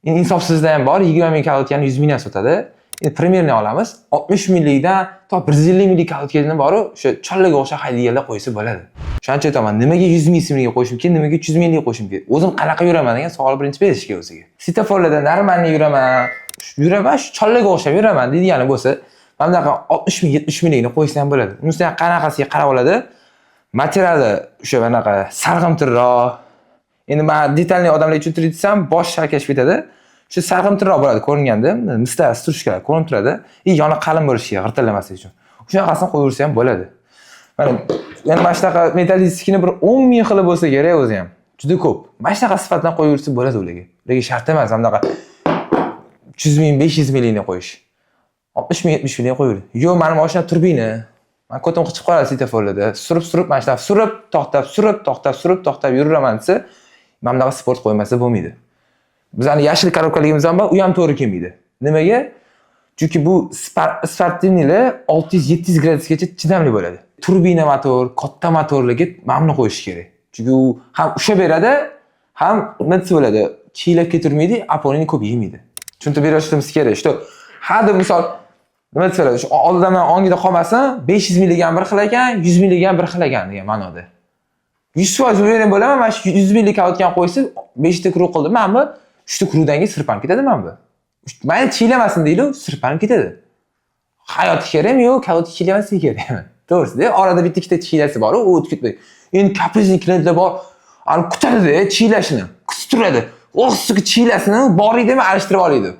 insofsizda ham bor, 20 ming kaloritgani 100 mingdan sotadi. Endi primerni olamiz. 60 minglikdan to 150 minglik kaloritgani bor, o'sha chollaga o'xshab haydaganlar qo'ysa bo'ladi. O'shancha aytaman, nimaga 100 ming so'mga qo'yishim kerak, nimaga 300 mingga qo'yishim kerak? O'zim qanaqa yuraman degan savol birinchi berishga o'ziga. Svetoforlarda normalni yuraman, shu chollaga o'xshab yuraman deydigani bo'lsa, mana bunaqa 60 ming, 70 minglikni qo'ysa ham bo'ladi. Unisi ham qanaqasiga qarab oladi. Materiali o'sha bunaqa sarg'imtirroq. Endi men detalli odamlarga tushuntirib desam, bosh shakashib ketadi. Shu sarg'imtirroq bo'ladi ko'ringanda, misda strushkalar ko'rinib turadi. Yoni qalin bo'lishiga, g'irtillamaslik uchun. Shunaqasini qo'yaversa ham bo'ladi. Mana yana mana shunaqa metallistikni bir 10 ming xili bo'lsa kerak o'zi ham. Juda ko'p. Mana shunaqa sifatdan qo'yaversa bo'ladi ularga. Ularga shart emas, bunaqa 300 ming, 500 minglikni qo'yish. 60 ming, 70 mingga qo'yadi. Yo'q, meni mashina turbina. Men ko'tim qichib qoladi svetoforlarda. Surib mana shunaqa to'xtab yuraman desa, mana bunaqa sport qo'ymasa bo'lmaydi. Bizning yashil korobkaligimiz ham bor, u ham to'g'ri kelmaydi. Nimaga? Chunki bu sportivnilar 600-700 gradusgacha chidamli bo'ladi. Turbina motor, katta motorlarga mamnun qo'yish kerak. Chunki u ham ushlab beradi, ham nima bo'ladi, chiylab ketirmaydi, aponini ko'p yemaydi. Tushuntirib berishimiz kerak. Shu hada misol nima bo'ladi, shu oldindan ongida qolmasin, 500 minglik ham bir xil ekan, 100 minglik ham bir xil ekan degan ma'noda. 100% uverib bo'laman, mana shu 100 minglik kavotgan qo'ysa, 5 ta kruq qildim, menmi 3 ta kruqdangi sirpanib ketadi menmi. Meni chiylamasin deydi, sirpanib ketadi. Hayoti kerakmi yo'q, kavot chiylamaslik kerakmi? To'g'risi-da, orada bitta ikkita chiylasi bor, u o'tib ketmaydi. Endi kaprizli klientlar bor, ani kutadi-da, chiylashini, kutib turadi. O'xsiga chiylasini boridimi alishtirib oladi.